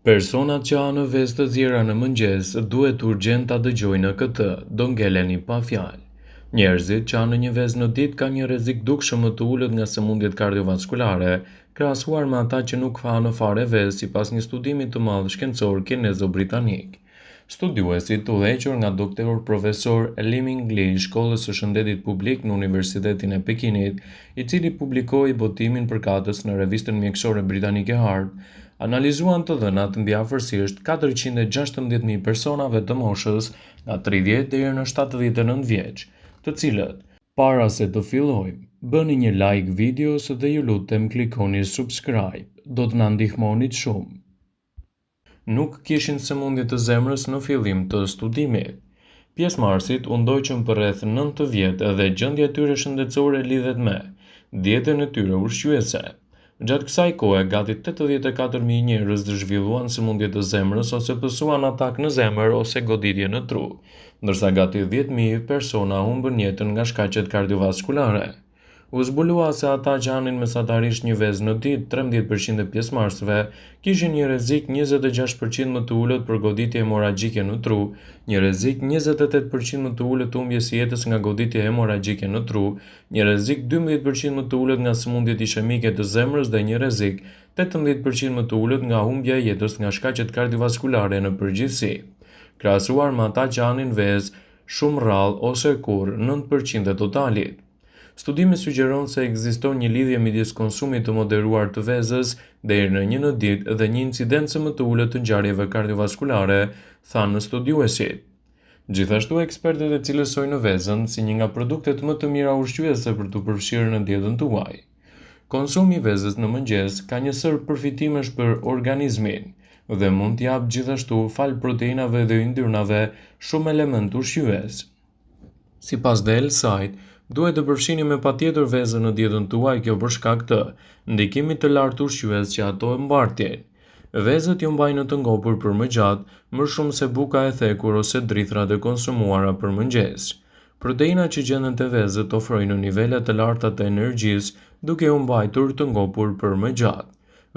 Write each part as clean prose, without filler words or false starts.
Personat që hanë vezë të zjera në mëngjes duhet urgjent ta dëgjojnë këtë, do ngeleni pa fjalë. Njerëzit që hanë një vezë në ditë kanë një rrezik dukshëm më të ulët nga sëmundjet kardiovaskulare, krahasuar me ata që nuk hanë fare vezë sipas një studimi të madh shkencor kinezo-britanik. Studiuesit udhëhequr nga doktor profesor Liming Li i Shkollës së Shëndetit Publik në Universitetin e Pekinit, i cili publikoi botimin përkatës në revistën mjekësore britanike Heart, analizuan të dhënat mbi afërsisht 416.000 personave të moshës nga 30 deri në 79 vjeç, të cilët, para se të fillojmë, bëni një like videos dhe ju lutem klikoni subscribe, do të na ndihmonit shumë. Nuk kishin sëmundje të zemrës në fillim të studimit. Pjesëmarrësit u ndoqën për rreth 9 vjet dhe gjendja e tyre shëndetësore lidhet me dietën e tyre ushqyese. Gjatë kësaj kohe, gati 84.000 njerëz zhvilluan sëmundje të zemrës ose pësuan atak në zemër ose goditje në tru, ndërsa gati 10.000 persona humbën jetën nga shkaqet kardiovaskulare. U zbulua se ata që hanin mesatarisht një vezë në ditë, 13% e pjesëmarrësve kishin një rrezik 26% më të ulët për goditje hemoragjike në tru, një rrezik 28% më të ulët të humbjes së jetës nga goditje hemoragjike në tru, një rrezik 12% më të ulët nga sëmundjet ishemike të zemrës dhe një rrezik 18% më të ulët nga humbja e jetës nga shkaqet kardiovaskulare në përgjithësi. Krahasuar me ata që hanin vezë shumë rrallë ose kurrë, 9% e totalit. Studimi sugjeron se ekziston një lidhje midis konsumit të moderuar të vezës deri në 1 ditë dhe një incidencë më të ulët të ngjarjeve kardiovaskulare, thanë studiuesit. Gjithashtu, ekspertët e cilësojnë vezën si një nga produktet më të mira ushqyese për të përfshirë në dietën tuaj. Konsumi i vezës në mëngjes ka një sër përfitimesh për organizmin dhe mund t'jap gjithashtu fal proteinave dhe yndyrnave shumë element ushqyes. Sipas Del Site, duhet të përfshini me patjetër vezën në dietën tuaj, kjo për shkak të ndikimit të lartë ushqyes që ato e mbajtjen. Vezët ju mbajnë të ngopur për më gjatë, më shumë se buka e thekur ose drithrat e konsumuara për mëngjes. Proteinat që gjenden te vezët ofrojnë nivele të larta të energjisë, duke u mbajtur të ngopur për më gjatë.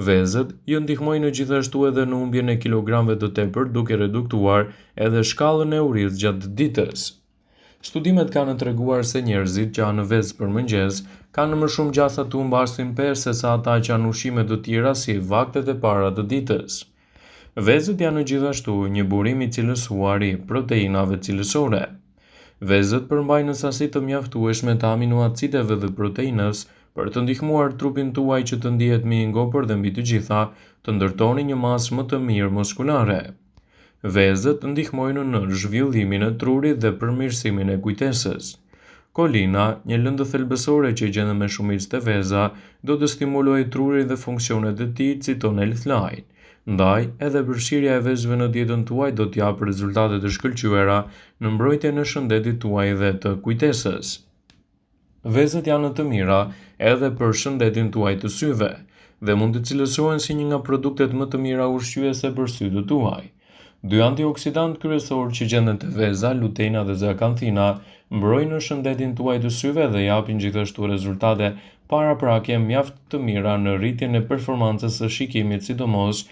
Vezët ju ndihmojnë gjithashtu edhe në humbjen e kilogramëve të tepërt, duke reduktuar edhe shkallën e urisë gjatë ditës. Studimet kanë treguar se njerëzit që hanë vezë për mëngjes kanë më shumë gjasa të humbasin pesë sesa ata që hanë ushqime të tjera si vaktet e para të ditës. Vezët janë gjithashtu një burim i cilësuar i proteinave cilësore. Vezët përmbajnë sasi të mjaftueshme të aminoacideve dhe proteinës për të ndihmuar trupin tuaj që të ndihet më i ngopur dhe mbi të gjitha të ndërtoni një masë më të mirë muskulare. Vezët ndihmojnë në zhvillimin e trurit dhe përmirësimin e kujtesës. Kolina, një lëndë thelbësore që gjendet me shumicë te veza, do të stimulojë trurin dhe funksionet e tij, citon Healthline. Ndaj, edhe përfshirja e vezëve në dietën tuaj do t'japë rezultate të shkëlqyera në mbrojtjen e shëndetit tuaj dhe të kujtesës. Vezët janë të mira edhe për shëndetin tuaj të syve dhe mund të cilësohen si një nga produktet më të mira ushqyese për sytë tuaj. Dy antioksidantë kryesor që gjenden te veza, luteina dhe zeakanthina, mbrojnë shëndetin tuaj të syve dhe japin gjithashtu rezultate paraprakje mjaft të mira në rritjen e performancës së shikimit, sidomos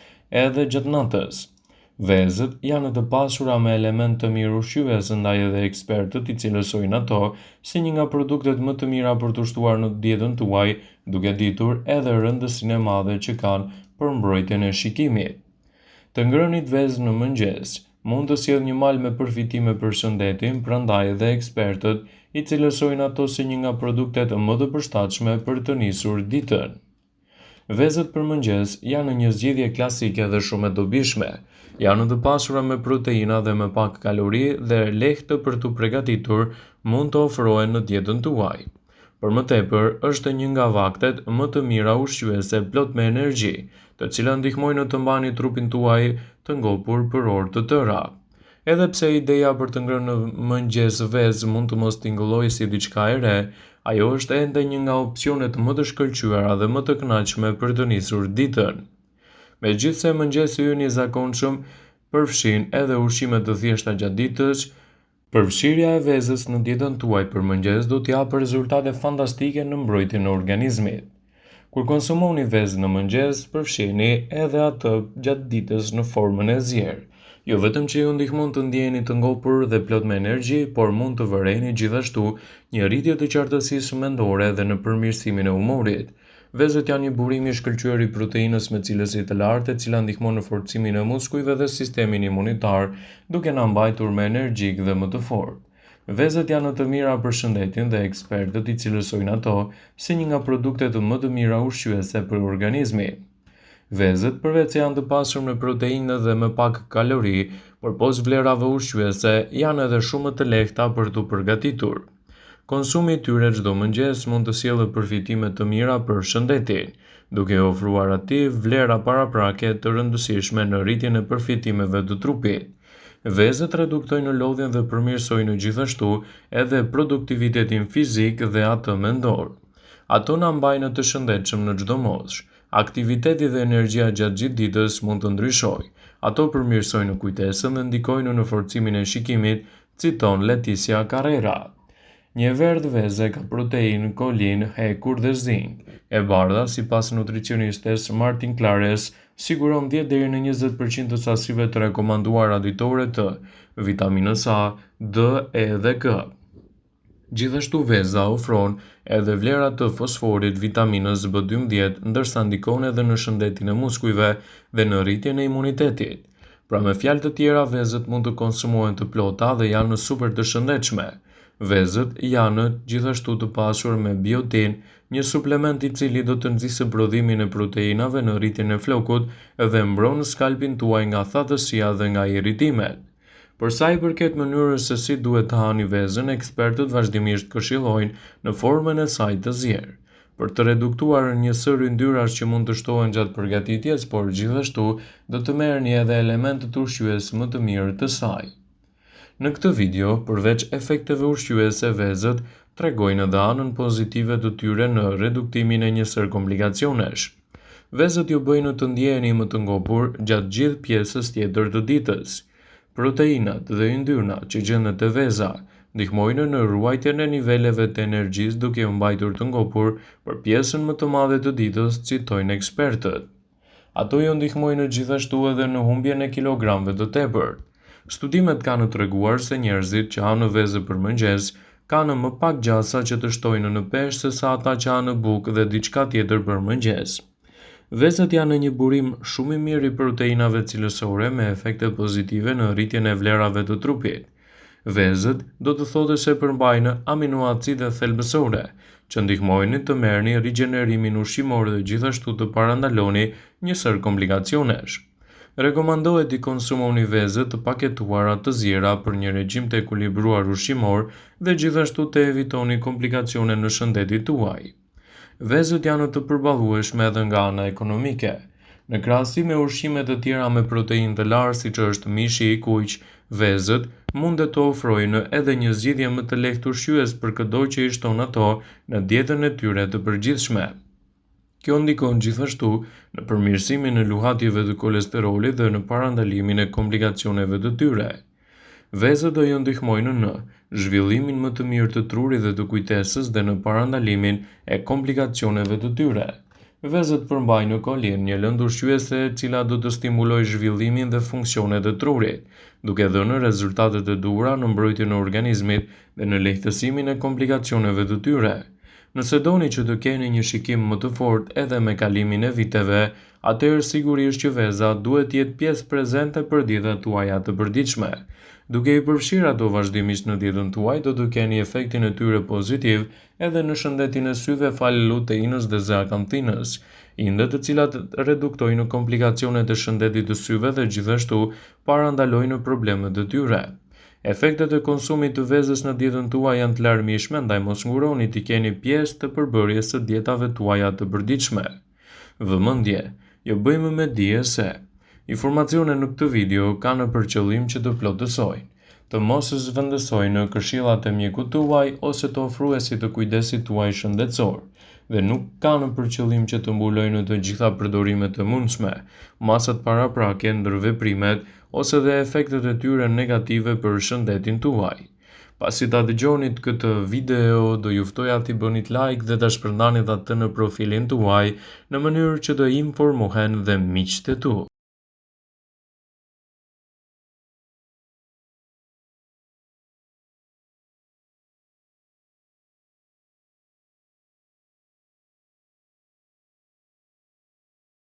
edhe gjatë natës. Vezët janë të pasura me element të mirë ushqyes, ndaj edhe ekspertët i cilësojnë ato si një nga produktet më të mira për të shtuar në dietën tuaj, duke ditur edhe rëndësinë e madhe që kanë për mbrojtjen e shikimit. Të ngrënit vezë në mëngjes mund të sjellë një mal me përfitime për shëndetin, prandaj edhe ekspertët i cilësojnë ato si një nga produktet më të përshtatshme për të nisur ditën. Vezët për mëngjes janë një zgjidhje klasike dhe shumë e dobishme. Janë të pasura me proteina dhe me pak kalori dhe lehtë për t'u përgatitur, mund të ofrohen në dietën tuaj. Për më tepër, është një nga vaktet më të mira ushqyese plot me energji, të cilat ndihmojnë të mbani trupin tuaj të ngopur për orë të tëra. Edhe pse ideja për të ngrënë në mëngjes vezë mund të mos tingëllojë si diçka e re, ajo është ende një nga opsionet më të shkëlqyera dhe më të kënaqshme për të nisur ditën. Megjithse mëngjesi ynë i zakonshëm përfshin edhe ushqime të thjeshta gjatë ditës, përfshirja e vezës në dietën tuaj për mëngjes do t'japë rezultate fantastike në mbrojtjen e organizmit. Kur konsumoni vezë në mëngjes, përfshini edhe atë gjatë ditës në formën e zjerë. Jo vetëm që ju ndihmon të ndjeni të ngopur dhe plot me energji, por mund të vërejni gjithashtu një rritje të qartësisë mendore dhe në përmirësimin e humorit. Vezët janë një burim i shkëlqyer i proteinës me cilësi të lartë, e cila ndihmon në forcimin e muskujve dhe sistemin imunitar, duke na mbajtur më energjik dhe më të fortë. Vezët janë të mira për shëndetin dhe ekspertët i cilësojnë ato si një nga produktet më të mira ushqyese për organizmin. Vezët, përveç se janë të pasur me proteinë dhe me pak kalori, por pos vlerave ushqyese, janë edhe shumë të lehta për t'u përgatitur. Konsumi i tyre çdo mëngjes mund të sjellë përfitime të mira për shëndetin, duke ofruar atij vlera paraprake të rëndësishme në rritjen e përfitimeve të trupit. Vezët reduktojnë lodhjen dhe përmirësojnë gjithashtu edhe produktivitetin fizik dhe atë mendor. Ato na mbajnë të shëndetshëm në çdo moshë. Aktiviteti dhe energjia gjatë gjithë ditës mund të ndryshojë. Ato përmirësojnë kujtesën dhe ndikojnë në forcimin e shikimit, citon Leticia Carrera. Një verdh veze ka proteinë, kolinë, hekur dhe zink. E bardha, sipas nutricionistes Martin Clares, siguron 10 deri në 20% të sasive të rekomanduara ditore të vitaminës A, D, E dhe K. Gjithashtu veza ofron edhe vlera të fosforit, vitaminës B12, ndërsa ndikon edhe në shëndetin e muskujve dhe në rritjen e imunitetit. Pra me fjalë të tjera, vezët mund të konsumohen të plota dhe janë super të shëndetshme. Vezët janë gjithashtu të pasur me biotin, një suplement i cili do të nxjisë prodhimin e proteinave në rritjen e flokut dhe mbron skalpin tuaj nga thatësia dhe nga irritimet. Për sa i përket mënyrës se si duhet të hani vezën, ekspertët vazhdimisht këshillojnë në formën e saj të zjerë, për të reduktuar një sër yndyrash që mund të shtohen gjatë përgatitjes, por gjithashtu do të merrni edhe elementët ushqyes më të mirë të saj. Në këtë video, përveç efekteve ushqyese, vezët tregojnë edhe anën pozitive të tyre në reduktimin e një sër komplikacionesh. Vezët ju bëjnë të ndjeheni më të ngopur gjatë gjithë pjesës tjetër të ditës. Proteinat dhe yndyrnat që gjendet te veza ndihmojnë në ruajtjen e niveleve të energjisë duke u mbajtur të ngopur për pjesën më të madhe të ditës, citojnë ekspertët. Ato ju ndihmojnë gjithashtu edhe në humbjen e kilogramëve të tepërt. Studimet kanë treguar se njerëzit që hanë vezë për mëngjes kanë më pak gjasa që të shtojnë në peshë se sa ata që hanë bukë dhe diçka tjetër për mëngjes. Vezët janë një burim shumë i mirë i proteinave cilësore me efekte pozitive në rritjen e vlerave të trupit. Vezët do të thotë se përmbajnë aminoacide thelbësore, që ndihmojnë të merrni rigjenerimin ushqimor dhe gjithashtu të parandaloni një sër komplikacionesh. Rekomandohet i konsumoni vezët të paketuara të zjera për një regjim të ekuilibruar ushqimor dhe gjithashtu të evitoni komplikacione në shëndetin tuaj. Vezët janë të përballueshme edhe nga ana ekonomike. Në krahasim me ushqime të tjera me proteinë të lartë siç është mishi i kuq, vezët mundet të ofrojnë edhe një zgjidhje më të lehtë ushqyes për çdo që i shton ato në dietën e tyre të përgjithshme. Kjo ndikon gjithashtu në përmirësimin e luhatjeve të kolesterolit dhe në parandalimin e komplikacioneve të tyre. Vezët do ju ndihmojnë në zhvillimin më të mirë të trurit dhe të kujtesës dhe në parandalimin e komplikacioneve të tyre. Vezët përmbajnë kolinë, një lëndë ushqyese e cila do të stimulojë zhvillimin dhe funksionet e trurit, duke dhënë rezultate të duhura në mbrojtjen e organizmit dhe në lehtësimin e komplikacioneve të tyre. Nëse doni që të keni një shikim më të fortë edhe me kalimin e viteve, atëherë sigurisht që veza duhet të jetë pjesë prezente për ditët tuaja të përditshme. Duke i përfshirë ato vazhdimisht në dietën tuaj, do të keni efektin e tyre pozitiv edhe në shëndetin e syve falë luteinës dhe zeakantinës, inde të cilat reduktojnë komplikacionet e shëndetit të syve dhe gjithashtu parandalojnë problemet të tyre. Efektet e konsumit të vezës në dietën tuaj janë të larmishme, ndaj mos nguroni të keni pjesë të përbërjes së dietave tuaja të përditshme. Vëmendje, jo bëjmë me dije se informacionet në këtë video kanë për qëllim që të plotësojnë, të mos zhvendësojnë këshillat e mjekut tuaj ose të ofruesit të kujdesit tuaj shëndetësor, dhe nuk kanë për qëllim që të mbulojnë të gjitha përdorimet e mundshme, masat paraprake ndër veprimet ose dhe efektet e tyre negative për shëndetin tuaj. Pasi ta dëgjonit këtë video, do ju ftoja t'i bënit like dhe ta shpërndanit atë në profilin tuaj në mënyrë që të informohen dhe miqtë e tu.